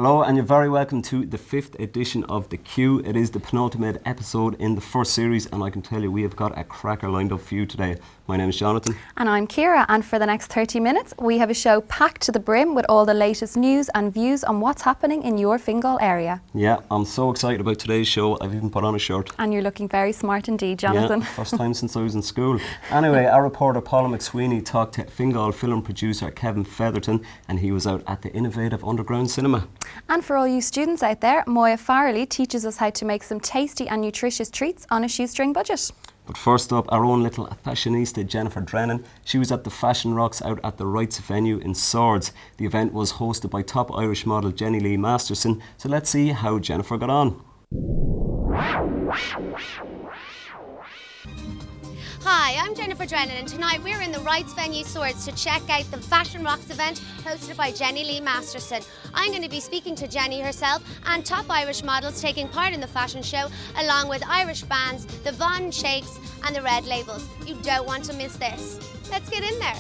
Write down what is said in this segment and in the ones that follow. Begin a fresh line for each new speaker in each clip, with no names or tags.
Hello, and you're very welcome to the 5th edition of The Queue. It is the penultimate episode in the first series, and I can tell you we have got a cracker lined up for you today. My name is Jonathan.
And I'm Ciara, and for the next 30 minutes we have a show packed to the brim with all the latest news and views on what's happening in your Fingal area.
Yeah, I'm so excited about today's show, I've even put on a shirt.
And you're looking very smart indeed, Jonathan.
Yeah, first time since I was in school. Anyway, our reporter Paula McSweeney talked to Fingal film producer Kevin Featherton, and he was out at the innovative Underground Cinema.
And for all you students out there, Moya Farrelly teaches us how to make some tasty and nutritious treats on a shoestring budget.
But first up, our own little fashionista Jennifer Drennan. She was at the Fashion Rocks out at the Wrights venue in Swords. The event was hosted by top Irish model Jenny Lee Masterson. So let's see how Jennifer got on.
Hi, I'm Jennifer Drennan, and tonight we're in the Wrights venue Swords to check out the Fashion Rocks event hosted by Jenny Lee Masterson. I'm going to be speaking to Jenny herself and top Irish models taking part in the fashion show, along with Irish bands, the Von Shakes and the Red Labels. You don't want to miss this. Let's get in there.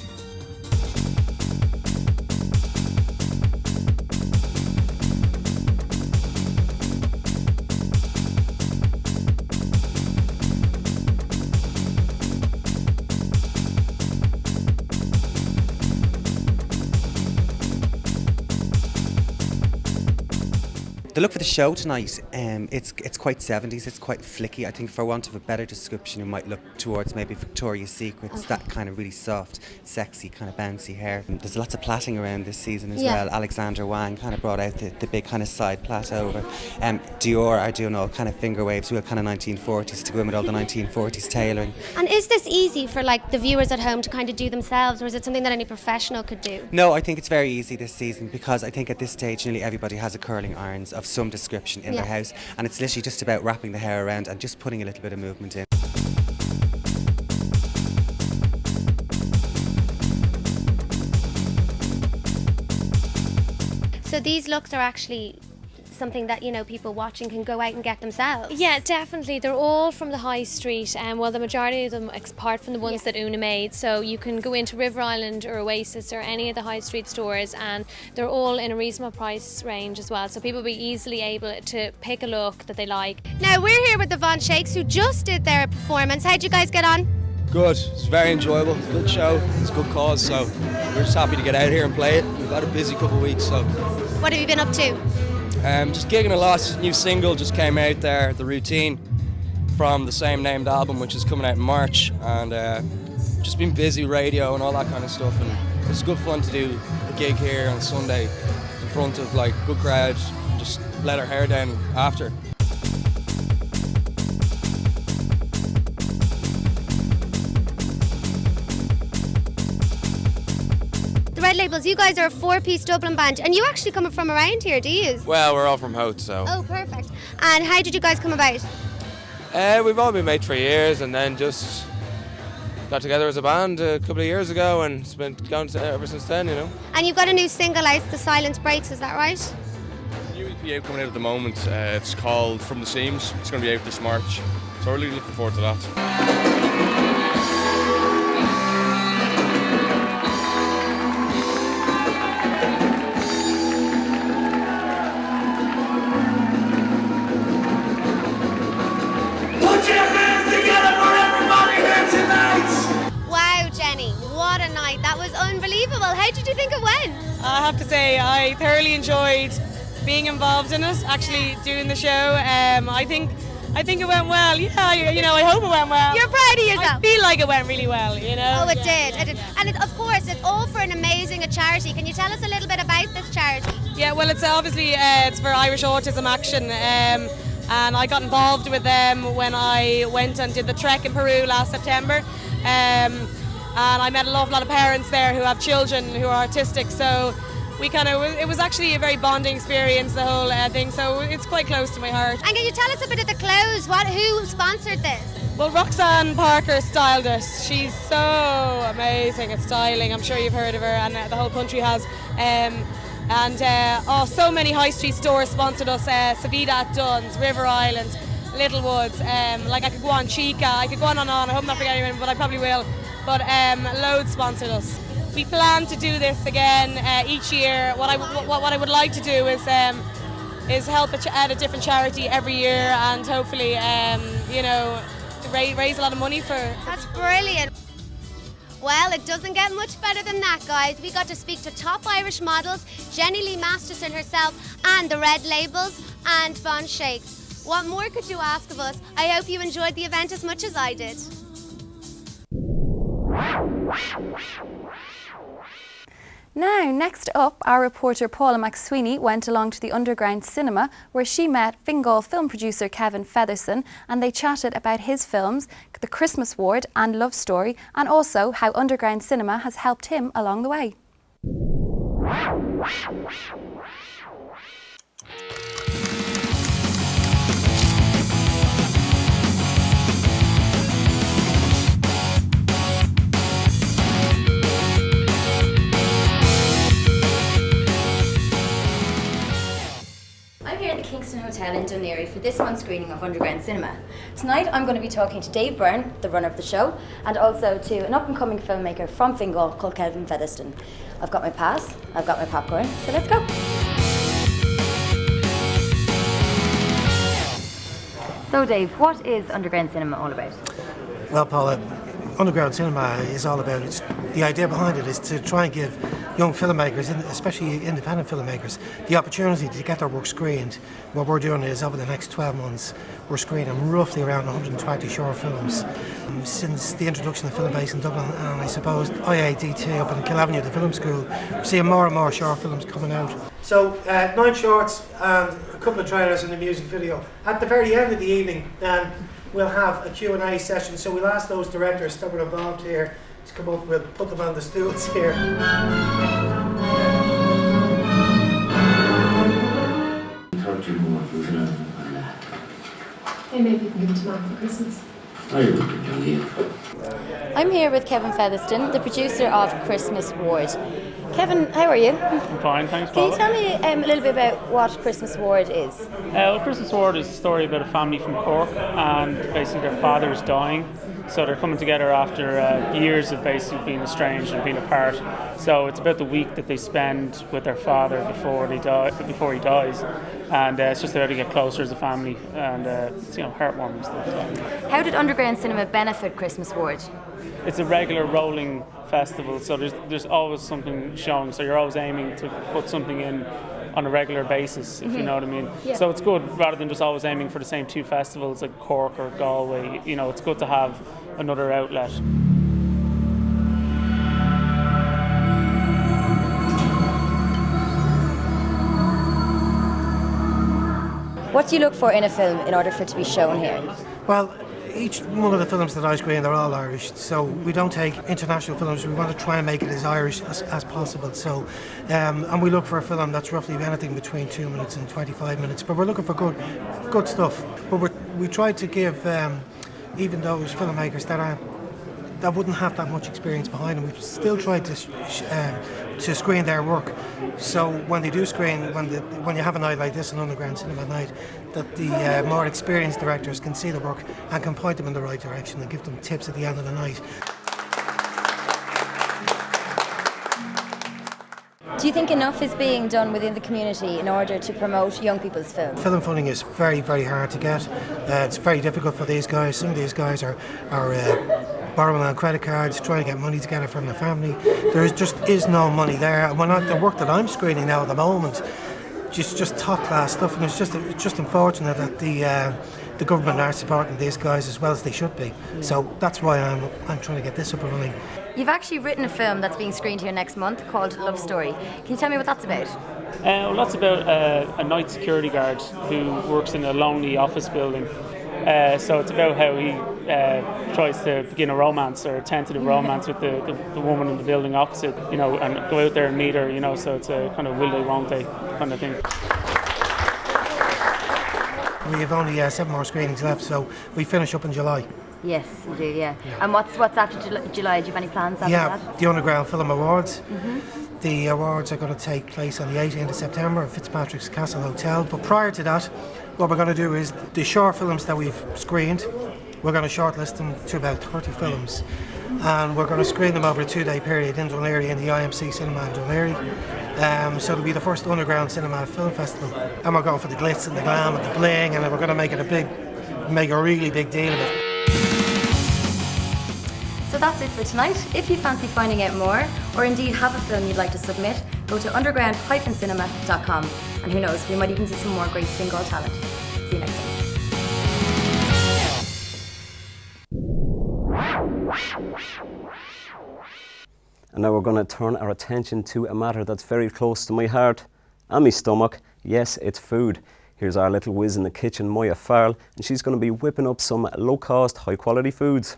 The look for the show tonight, it's quite 70s, it's quite flicky. I think for want of a better description, you might look towards maybe Victoria's Secrets, that kind of really soft, sexy, kind of bouncy hair. There's lots of plaiting around this season as well. Alexander Wang kind of brought out the big kind of side plait over. Dior are doing all kind of finger waves, real kind of 1940s to go in with all the 1940s tailoring.
And is this easy for like the viewers at home to kind of do themselves, or is it something that any professional could do?
No, I think it's very easy this season because I think at this stage nearly everybody has a curling irons of some description in their house, and it's literally just about wrapping the hair around and just putting a little bit of movement in.
So these looks are actually something that, you know, people watching can go out and get themselves.
Yeah, definitely. They're all from the high street, and well, the majority of them, apart from the ones that Una made. So you can go into River Island or Oasis or any of the high street stores, and they're all in a reasonable price range as well. So people will be easily able to pick a look that they like.
Now we're here with the Von Shakes, who just did their performance. How'd you guys get on?
Good. It's very enjoyable. It's a good show. It's a good cause. So we're just happy to get out here and play it. We've had a busy couple of weeks. So
what have you been up to?
Just gigging a lot. New single just came out there, The Routine, from the same named album, which is coming out in March, and just been busy radio and all that kind of stuff, and it's good fun to do a gig here on Sunday in front of like good crowd, just let our hair down after.
Red Labels, you guys are a 4-piece Dublin band, and you actually come from around here, do you?
Well, we're all from Howth, so.
Oh, perfect. And how did you guys come about?
We've all been mates for years, and then just got together as a band a couple of years ago, and it's been going ever since then, you know.
And you've got a new single out, The Silence Breaks, is that right?
New EP out coming out at the moment. It's called From the Seams. It's going to be out this March, so we're really looking forward to that.
Wow, Jenny, what a night. That was unbelievable. How did you think it went?
I have to say I thoroughly enjoyed being involved in it, actually doing the show. I think it went well. Yeah, you know, I hope it went well.
You're proud of yourself?
I feel like it went really well, you know.
Oh, it did. It did. And of course, it's all for an amazing charity. Can you tell us a little bit about this charity?
Yeah, well, it's obviously it's for Irish Autism Action. And I got involved with them when I went and did the trek in Peru last September. And I met an awful lot of parents there who have children who are autistic, so it was actually a very bonding experience, the whole thing, so it's quite close to my heart.
And can you tell us a bit of the clothes? Who sponsored this?
Well, Roxanne Parker styled it. She's so amazing at styling. I'm sure you've heard of her, and the whole country has. So many high street stores sponsored us. Savita at Dunn's, River Island, Littlewoods. I could go on, Chica. I could go on and on. I hope I'm not forgetting anyone, but I probably will. But loads sponsored us. We plan to do this again each year. What I would like to do is is help at a different charity every year, and hopefully, you know, raise a lot of money for.
That's brilliant. Well, it doesn't get much better than that, guys. We got to speak to top Irish models, Jenny Lee Masterson herself, and the Red Labels, and Von Shakes. What more could you ask of us? I hope you enjoyed the event as much as I did.
Now, next up, our reporter Paula McSweeney went along to the Underground Cinema where she met Fingal film producer Kevin Featherstone, and they chatted about his films, The Christmas Ward and Love Story, and also how Underground Cinema has helped him along the way.
I'm here at the Kingston Hotel in Dún Laoghaire for this month's screening of Underground Cinema. Tonight I'm going to be talking to Dave Byrne, the runner of the show, and also to an up-and-coming filmmaker from Fingal called Kevin Featherstone. I've got my pass, I've got my popcorn, so let's go. So Dave, what is Underground Cinema all about?
Well, Paula, Underground Cinema is all about it. The idea behind it is to try and give young filmmakers, especially independent filmmakers, the opportunity to get their work screened. What we're doing is over the next 12 months, we're screening roughly around 120 short films. Since the introduction of Film Base in Dublin, and I suppose IADT up in Killavenue, the film school, we're seeing more and more short films coming out. So 9 shorts and a couple of trailers and a music video. At the very end of the evening, we'll have a Q&A session, so we'll ask those directors that were involved here to come up, we'll put them on the stools here.
Hey, maybe you can give it to Mum for Christmas.
I'm here with Kevin Featherstone, the producer of Christmas Ward. Kevin, how are you?
I'm fine, thanks,
Can you
Paula.
tell me a little bit about what Christmas Ward is?
Well, Christmas Ward is a story about a family from Cork, and basically their father is dying. So they're coming together after years of basically being estranged and being apart. So it's about the week that they spend with their father before he dies, and it's just how to get closer as a family, and it's heartwarming stuff.
How did Underground Cinema benefit Christmas Ward?
It's a regular rolling festival, so there's always something showing. So you're always aiming to put something in on a regular basis, if you know what I mean.
Yeah.
So it's good rather than just always aiming for the same 2 festivals like Cork or Galway. It's good to have another outlet.
What do you look for in a film in order for it to be shown here?
Well, each one of the films that I screen, they're all Irish, so we don't take international films. We want to try and make it as Irish as possible. So, and we look for a film that's roughly anything between 2 minutes and 25 minutes. But we're looking for good stuff. But we try to give even those filmmakers that wouldn't have that much experience behind them, we still try to screen their work. So when they do screen, when you have a night like this, an Underground Cinema night, that the more experienced directors can see the work and can point them in the right direction and give them tips at the end of the night.
Do you think enough is being done within the community in order to promote young people's films?
Film funding is very, very hard to get. It's very difficult for these guys. Some of these guys are borrowing on credit cards, trying to get money together from the family. There just is no money there. And the work that I'm screening now at the moment, just top class stuff, and it's just unfortunate that the government aren't supporting these guys as well as they should be. So that's why I'm trying to get this up and running.
You've actually written a film that's being screened here next month called Love Story. Can you tell me what that's about?
Well, that's about a night security guard who works in a lonely office building. So it's about how he tries to begin a romance or a tentative romance with the woman in the building opposite, and go out there and meet her, so it's a kind of will they, won't they kind of thing.
We have only 7 more screenings left, so we finish up in July.
Yes, you do, yeah. And what's after July? Do you have any plans after that?
Yeah, the Underground Film Awards. The awards are going to take place on the 18th of September at Fitzpatrick's Castle Hotel. But prior to that, what we're going to do is the short films that we've screened, we're going to shortlist them to about 30 films. and we're going to screen them over a 2-day period in Dún Laoghaire in the IMC Cinema in Dún Laoghaire. So it'll be the first underground cinema film festival, and we're going for the glitz and the glam and the bling, and we're going to make a really big deal of it.
So that's it for tonight. If you fancy finding out more, or indeed have a film you'd like to submit, go to underground-cinema.com, and who knows, we might even see some more great Fingal talent. See you next time.
And now we're going to turn our attention to a matter that's very close to my heart and my stomach. Yes, it's food. Here's our little whiz in the kitchen, Moya Farrell, and she's going to be whipping up some low-cost, high-quality foods.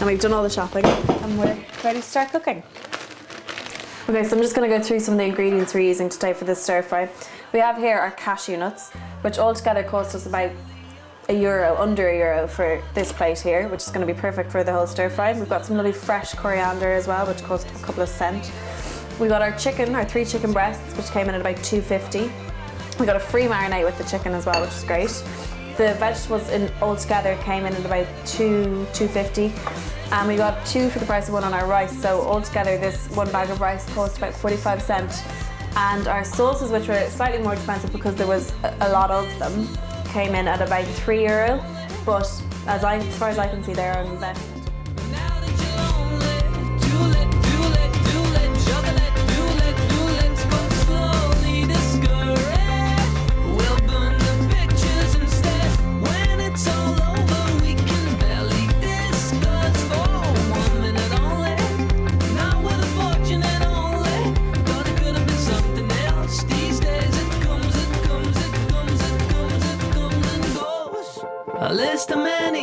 We've done all the shopping and we're ready to start cooking. Okay, so I'm just going to go through some of the ingredients we're using today for this stir fry. We have here our cashew nuts, which altogether cost us about €1, under €1 for this plate here, which is going to be perfect for the whole stir fry. We've got some lovely fresh coriander as well, which cost a couple of cents. We got our chicken, our 3 chicken breasts, which came in at about $2.50. We got a free marinade with the chicken as well, which is great. The vegetables altogether came in at about $2.50, and we got 2 for the price of 1 on our rice. So altogether, this 1 bag of rice cost about 45 cents. And our sauces, which were slightly more expensive because there was a lot of them, came in at about €3. But as far as I can see, they're an investment.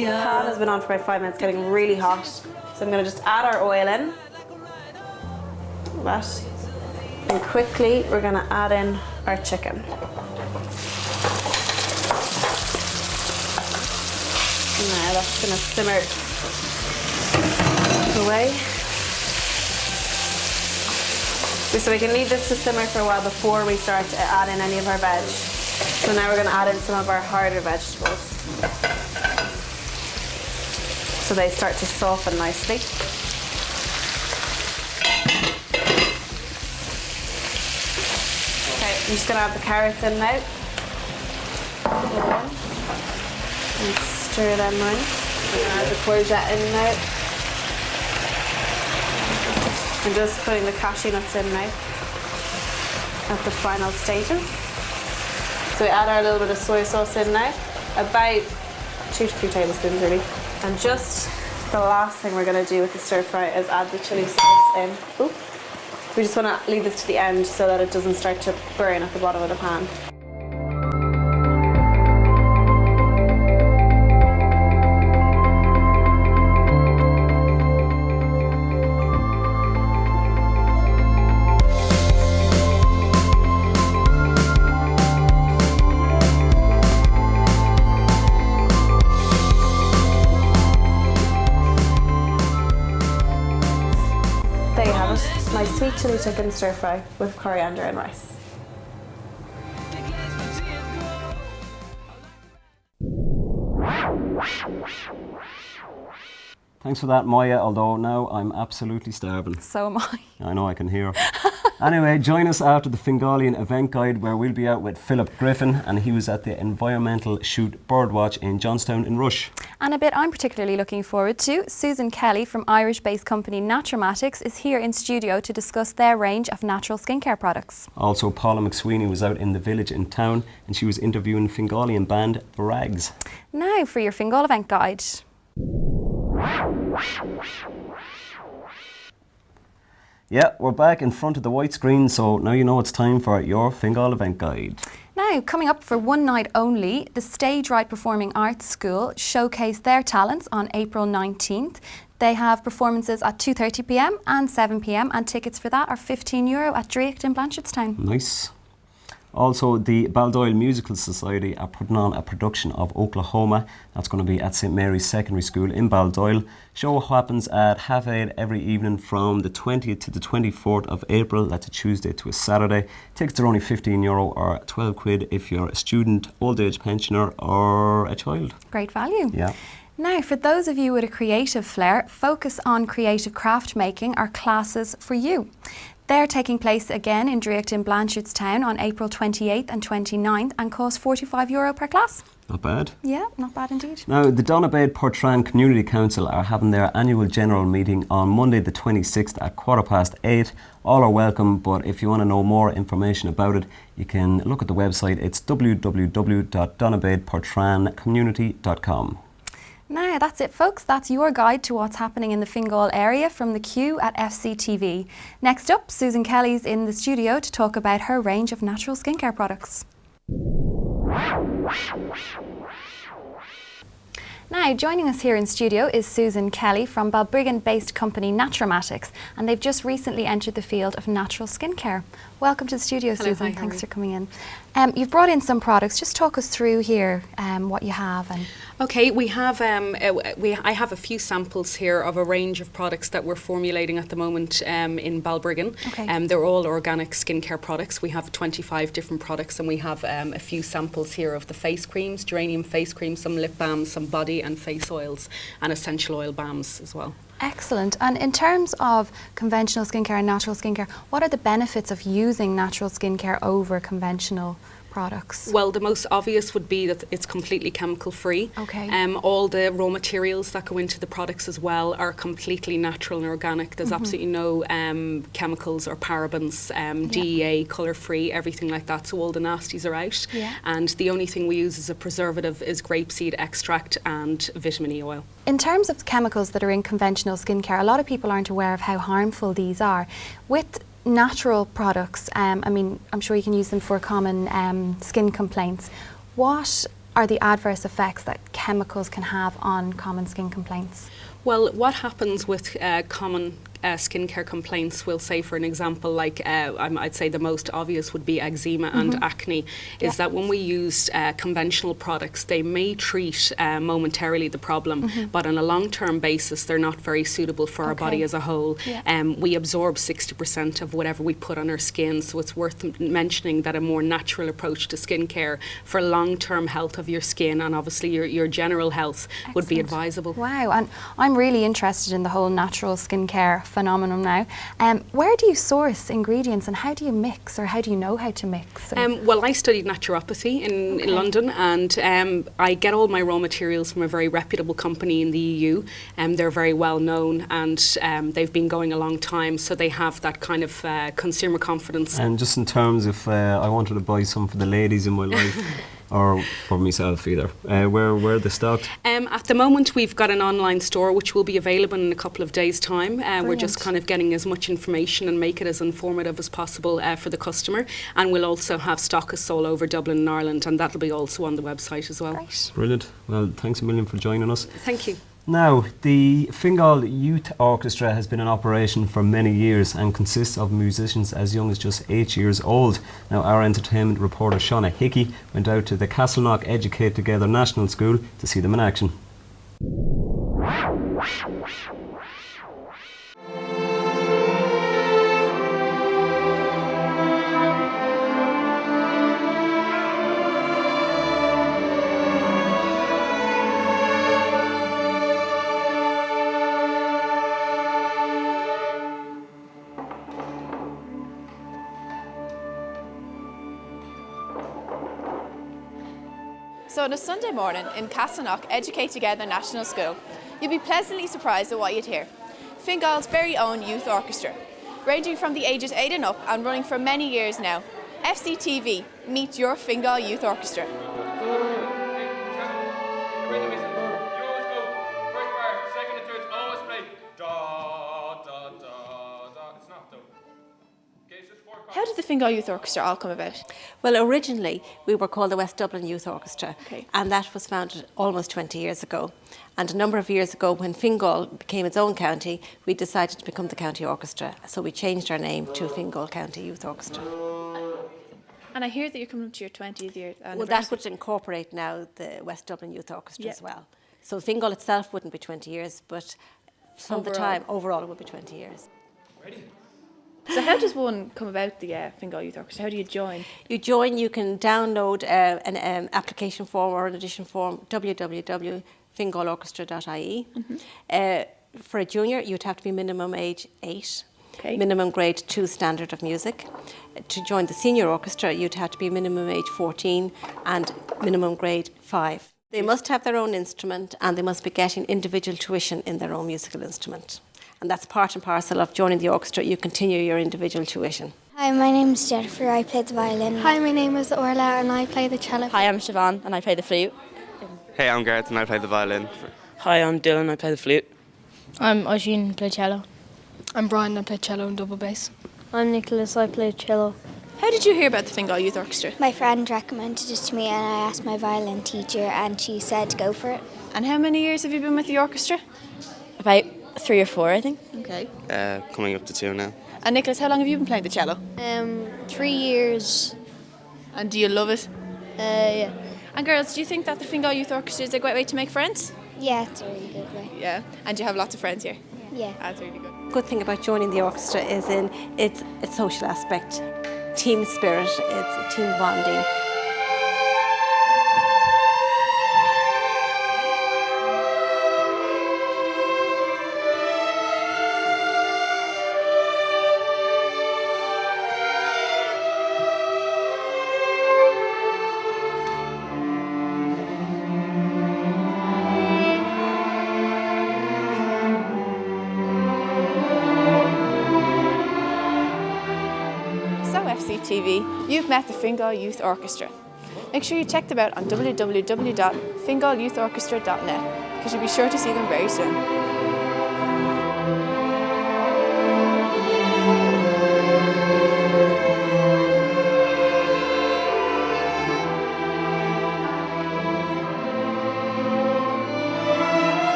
The pan has been on for about 5 minutes, getting really hot. So I'm going to just add our oil in. That. And quickly we're going to add in our chicken. Now that's going to simmer away. So we can leave this to simmer for a while before we start to add in any of our veg. So now we're going to add in some of our harder vegetables, so they start to soften nicely. Okay, I'm just going to add the carrots in now. And stir them in. I'm going to add the courgette in now. And just putting the cashew nuts in now at the final stages. So we add our little bit of soy sauce in now, about 2 to 3 tablespoons really. And just the last thing we're going to do with the stir fry is add the chili sauce in. Ooh. We just want to leave this to the end so that it doesn't start to burn at the bottom of the pan. My sweet chili chicken stir fry with coriander and rice.
Thanks for that, Moya, although now I'm absolutely starving.
So am I.
I know, I can hear. Anyway, join us after the Fingalian event guide where we'll be out with Philip Griffin, and he was at the environmental shoot Birdwatch in Johnstown in Rush.
And a bit I'm particularly looking forward to, Susan Kelly from Irish-based company Naturomatics is here in studio to discuss their range of natural skincare products.
Also, Paula McSweeney was out in the village in town and she was interviewing Fingalian band The Rags.
Now for your Fingal event guide.
Yeah, we're back in front of the white screen, so now you know it's time for your Fingal event guide.
Now, coming up for one night only, the Stage Right Performing Arts School showcase their talents on April 19th. They have performances at 2:30 p.m. and 7 p.m. and tickets for that are €15 at Drakeed in Blanchardstown.
Nice. Also, the Baldoyle Musical Society are putting on a production of Oklahoma. That's going to be at St Mary's Secondary School in Baldoyle. Show happens at 8:30 every evening from the 20th to the 24th of April. That's a Tuesday to a Saturday. Tickets are only €15 or £12 if you're a student, old age pensioner or a child.
Great value.
Yeah.
Now, for those of you with a creative flair, Focus on Creative Craft Making are classes for you. They're taking place again in Drakeed in Blanchardstown on April 28th and 29th and cost €45 per class.
Not bad.
Yeah, not bad indeed.
Now, the Donabed Portrane Community Council are having their annual general meeting on Monday the 26th at 8:15. All are welcome, but if you want to know more information about it, you can look at the website. It's www.donabedportranecommunity.com.
Now, that's it, folks. That's your guide to what's happening in the Fingal area from the Q at FCTV. Next up, Susan Kelly's in the studio to talk about her range of natural skincare products. Now, joining us here in studio is Susan Kelly from Balbriggan-based company Naturomatics, and they've just recently entered the field of natural skincare. Welcome to the studio,
Hello,
Susan.
hi,
Thanks for coming in. You've brought in some products. Just talk us through here what you have.
Okay, we have I have a few samples here of a range of products that we're formulating at the moment in Balbriggan.
Okay.
They're all organic skincare products. We have 25 different products, and we have a few samples here of the face creams, geranium face cream, some lip balms, some body and face oils, and essential oil balms as well.
Excellent. And in terms of conventional skincare and natural skincare, what are the benefits of using natural skincare over conventional products?
Well, the most obvious would be that it's completely chemical free.
Okay.
All the raw materials that go into the products as well are completely natural and organic. There's absolutely no chemicals or parabens, DEA, colour free, everything like that. So all the nasties are out.
Yeah.
And the only thing we use as a preservative is grapeseed extract and vitamin E oil.
In terms of the chemicals that are in conventional skincare, a lot of people aren't aware of how harmful these are. With natural products, I mean, I'm sure you can use them for common skin complaints. What are the adverse effects that chemicals can have on common skin complaints?
Well, what happens with common skincare complaints, we'll say for an example, like I'd say the most obvious would be eczema and acne, is that when we use conventional products, they may treat momentarily the problem, but on a long-term basis, they're not very suitable for our body as a whole. We absorb 60% of whatever we put on our skin, so it's worth mentioning that a more natural approach to skincare for long-term health of your skin and obviously your general health would be advisable.
Wow, and I'm really interested in the whole natural skincare phenomenon now. Where do you source ingredients and how do you mix, or how do you know how to mix?
Well, I studied naturopathy in London, and I get all my raw materials from a very reputable company in the EU, and they're very well known, and they've been going a long time, so they have that kind of consumer confidence.
And just in terms of, I wanted to buy some for the ladies in my life, or for myself either, where are they stocked?
At the moment, we've got an online store which will be available in a couple of days' time. We're just kind of getting as much information and make it as informative as possible for the customer. And we'll also have stockists all over Dublin and Ireland, and that'll be also on the website as well.
Right.
Brilliant. Well, thanks a million for joining us.
Thank you.
Now, the Fingal Youth Orchestra has been in operation for many years and consists of musicians as young as just 8 years old. Now, our entertainment reporter Shauna Hickey went out to the Castleknock Educate Together National School to see them in action.
So on a Sunday morning in Castleknock Educate Together National School, you'll be pleasantly surprised at what you'd hear. Fingal's very own youth orchestra, ranging from the ages 8 and up and running for many years now. FCTV, meet your Fingal Youth Orchestra. How did the Fingal Youth Orchestra all come about?
Well, originally we were called the West Dublin Youth Orchestra, and that was founded almost 20 years ago. And a number of years ago, when Fingal became its own county, we decided to become the county orchestra. So we changed our name to Fingal County Youth Orchestra.
And I hear that you're coming up to your 20th year anniversary.
Well, that would incorporate now the West Dublin Youth Orchestra as well. So Fingal itself wouldn't be 20 years, but from the time overall it would be 20 years.
Ready? So how does one come about the Fingal Youth Orchestra? How do you join?
You join, you can download an application form or an audition form, www.fingalorchestra.ie. For a junior, you'd have to be minimum age 8, minimum grade 2 standard of music. To join the senior orchestra, you'd have to be minimum age 14 and minimum grade 5. They must have their own instrument and they must be getting individual tuition in their own musical instrument. And that's part and parcel of joining the orchestra. You continue your individual tuition.
Hi, my name is Jennifer. I play the violin. Hi, my name is Orla and I play the cello.
Hi, I'm Siobhan and I play the flute.
Hey, I'm Gareth and I play the violin.
Hi, I'm Dylan. I play the flute.
I'm Oisin and play cello.
I'm Brian and I play cello and double bass.
I'm Nicholas. I play cello.
How did you hear about the Fingal Youth Orchestra?
My friend recommended it to me and I asked my violin teacher and she said go for it.
And how many years have you been with the orchestra?
About 3 or 4, I think.
Okay.
Coming up to 2 now.
And Nicholas, how long have you been playing the cello?
3 years.
And do you love it?
Yeah.
And girls, do you think that the Fingal Youth Orchestra is a great way to make friends?
Yeah, it's a really good way.
Yeah. And you have lots of friends here?
Yeah.
That's really good.
Good thing about joining the orchestra is in its social aspect, team spirit, it's team bonding.
FCTV, you've met the Fingal Youth Orchestra. Make sure you check them out on www.fingalyouthorchestra.net because you'll be sure to see them very soon.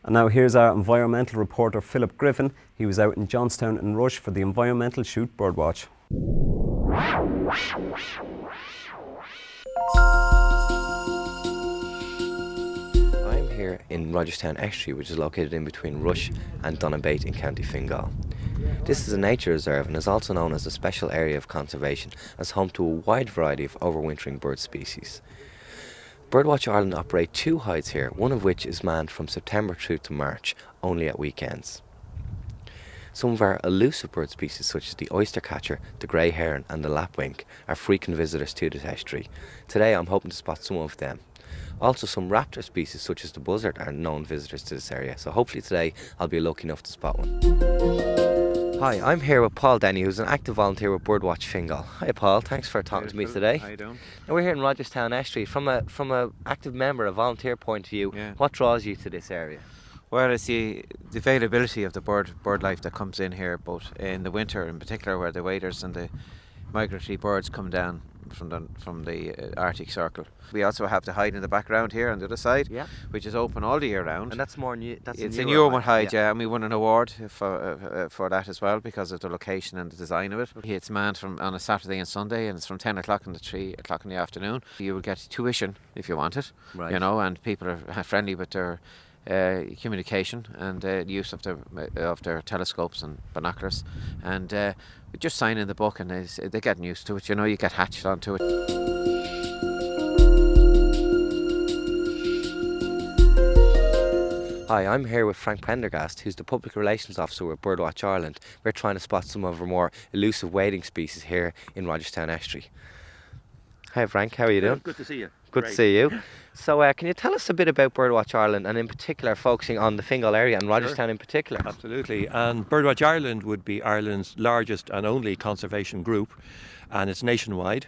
And now here's our environmental reporter Philip Griffin. He was out in Johnstown and Rush for the environmental shoot Birdwatch.
I'm here in Rogerstown Estuary, which is located in between Rush and Donabate in County Fingal. This is a nature reserve and is also known as a special area of conservation, as home to a wide variety of overwintering bird species. Birdwatch Ireland operate 2 hides here, one of which is manned from September through to March, only at weekends. Some of our elusive bird species such as the oystercatcher, the grey heron and the lapwing are frequent visitors to this estuary. Today I'm hoping to spot some of them. Also some raptor species such as the buzzard are known visitors to this area, so hopefully today I'll be lucky enough to spot one. Hi, I'm here with Paul Denny, who's an active volunteer with Birdwatch Fingal. Hi Paul, thanks for talking to me today.
How you doing?
Now we're here in Rogerstown Estuary. From a active member, a volunteer point of view, what draws you to this area?
Well, it's the availability of the bird life that comes in here, both in the winter in particular, where the waders and the migratory birds come down from the Arctic Circle. We also have the hide in the background here on the other side, which is open all the year round.
And that's more new.
It's a newer hide, and we won an award for that as well because of the location and the design of it. It's manned on a Saturday and Sunday, and it's from 10 o'clock to 3 o'clock in the afternoon. You will get tuition if you want it, and people are friendly with their communication and the use of their telescopes and binoculars, and just signing the book, and they're getting used to it. You know, you get hatched onto it.
Hi, I'm here with Frank Prendergast, who's the Public Relations Officer with Birdwatch Ireland. We're trying to spot some of our more elusive wading species here in Rogerstown Estuary. Hi Frank, how are you doing?
Good to see you.
Good to see you. So can you tell us a bit about Birdwatch Ireland, and in particular focusing on the Fingal area and Rogerstown in particular?
Absolutely. And Birdwatch Ireland would be Ireland's largest and only conservation group, and it's nationwide,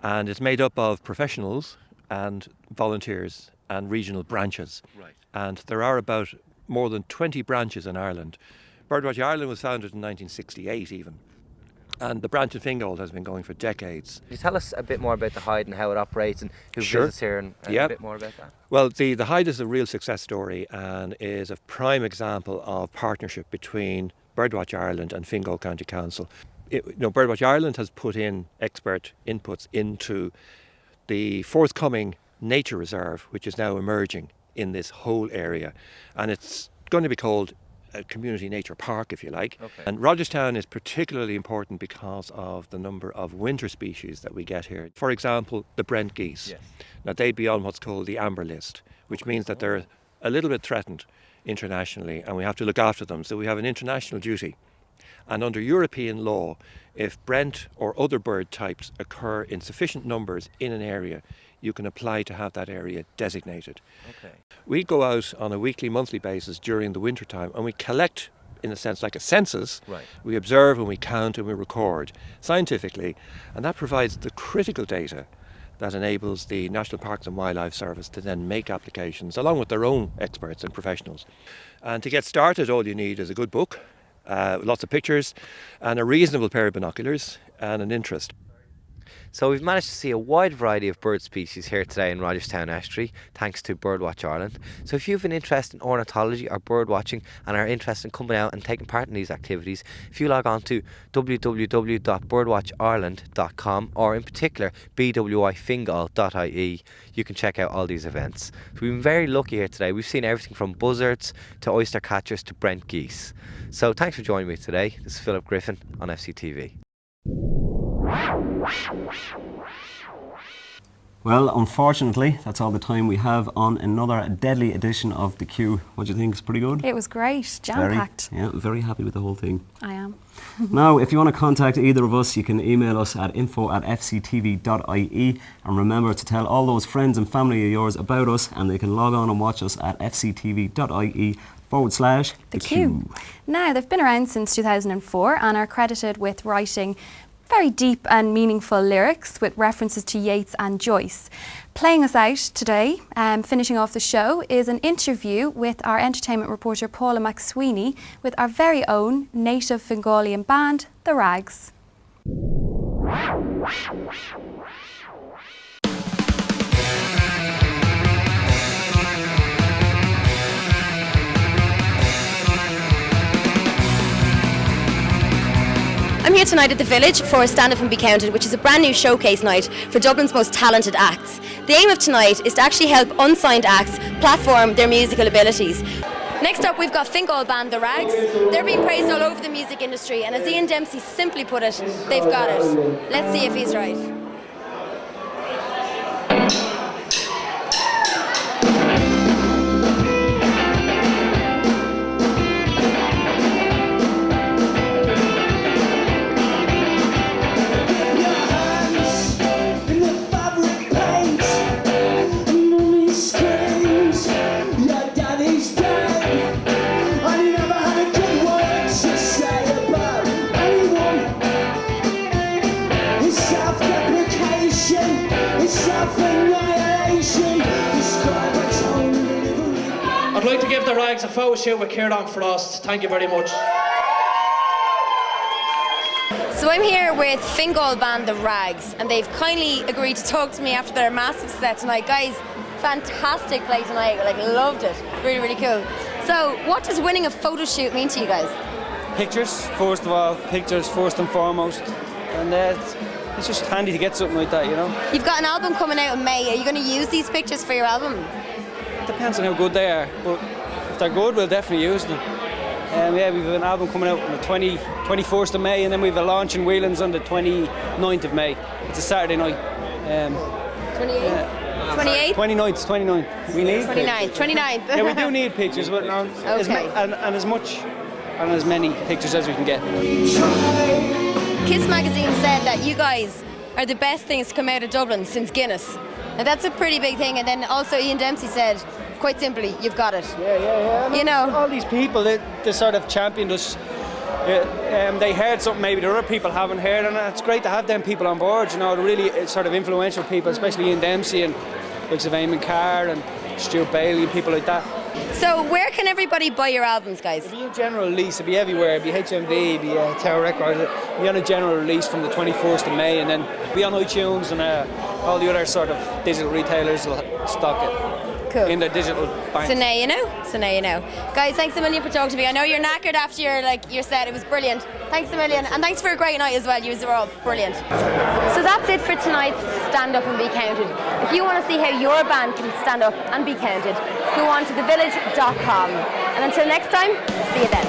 and it's made up of professionals and volunteers and regional branches. Right. And there are about more than 20 branches in Ireland. Birdwatch Ireland was founded in 1968 even. And the branch in Fingal has been going for decades.
Can you tell us a bit more about the Hyde and how it operates and who visits here and a bit more about that?
Well, the Hyde is a real success story and is a prime example of partnership between Birdwatch Ireland and Fingal County Council. Birdwatch Ireland has put in expert inputs into the forthcoming nature reserve, which is now emerging in this whole area. And it's going to be called a community nature park, if you like.
Okay.
And Rogerstown is particularly important because of the number of winter species that we get here. For example, the Brent geese.
Yes.
Now they'd be on what's called the amber list, which means that they're a little bit threatened internationally and we have to look after them. So we have an international duty. And under European law, if Brent or other bird types occur in sufficient numbers in an area, you can apply to have that area designated.
Okay.
We go out on a weekly, monthly basis during the winter time and we collect, in a sense, like a census.
Right.
We observe and we count and we record scientifically, and that provides the critical data that enables the National Parks and Wildlife Service to then make applications along with their own experts and professionals. And to get started, all you need is a good book, lots of pictures, and a reasonable pair of binoculars and an interest.
So we've managed to see a wide variety of bird species here today in Rogerstown Estuary, thanks to Birdwatch Ireland. So if you have an interest in ornithology or bird watching and are interested in coming out and taking part in these activities, if you log on to www.birdwatchireland.com or in particular bwifingal.ie, you can check out all these events. So we've been very lucky here today. We've seen everything from buzzards to oyster catchers to Brent geese. So thanks for joining me today. This is Philip Griffin on FCTV.
Well, unfortunately, that's all the time we have on another deadly edition of The Queue. What do you think? It's pretty good?
It was great, jam-packed.
Very happy with the whole thing.
I am.
Now, if you want to contact either of us, you can email us at info@fctv.ie, and remember to tell all those friends and family of yours about us, and they can log on and watch us at fctv.ie/The Queue.
Now, they've been around since 2004 and are credited with writing very deep and meaningful lyrics with references to Yeats and Joyce. Playing us out today, finishing off the show, is an interview with our entertainment reporter Paula McSweeney with our very own native Fingalian band, The Rags.
I'm here tonight at the Village for Stand Up and Be Counted, which is a brand new showcase night for Dublin's most talented acts. The aim of tonight is to actually help unsigned acts platform their musical abilities. Next up, we've got Fingal band The Rags. They're being praised all over the music industry, and as Ian Dempsey simply put it, they've got it. Let's see if he's right.
I'd like to give The Rags a photo shoot with Kieran Frost. Thank you very much.
So I'm here with Fingal band The Rags, and they've kindly agreed to talk to me after their massive set tonight. Guys, fantastic play tonight. Loved it. Really, really cool. So what does winning a photo shoot mean to you guys?
Pictures, first of all. Pictures first and foremost. And it's just handy to get something like that, you know.
You've got an album coming out in May. Are you going to use these pictures for your album?
Depends on how good they are, but they're good, we'll definitely use them. Yeah, we've an album coming out on the 21st of May, and then we've a launch in Whelan's on the 29th of May. It's a Saturday night.
28?
29th. We need
29th. 29th.
Yeah, we do need pictures, but and as much and as many pictures as we can get.
Kiss Magazine said that you guys are the best things to come out of Dublin since Guinness. And that's a pretty big thing. And then also Ian Dempsey said, quite simply, you've got it.
Yeah. I mean,
you know,
all these people, they sort of championed us. They heard something maybe the other people haven't heard, and it's great to have them people on board. You know, the really sort of influential people, especially Ian Dempsey and like Eamon Carr and Stuart Bailey and people like that.
So where can everybody buy your albums, guys?
It'll be a general release. It'll be everywhere. It'll be HMV, it'll be Tower Records. It'll be on a general release from the 21st of May, and then it'll be on iTunes, and all the other sort of digital retailers will stock it.
Cool.
In the digital bank.
So now you know. Guys, thanks a million for talking to me. I know you're knackered after your set. It was brilliant. Thanks a million. And thanks for a great night as well. You were all brilliant. So that's it for tonight's Stand Up and Be Counted. If you want to see how your band can stand up and be counted, go on to thevillage.com. And until next time, see you then.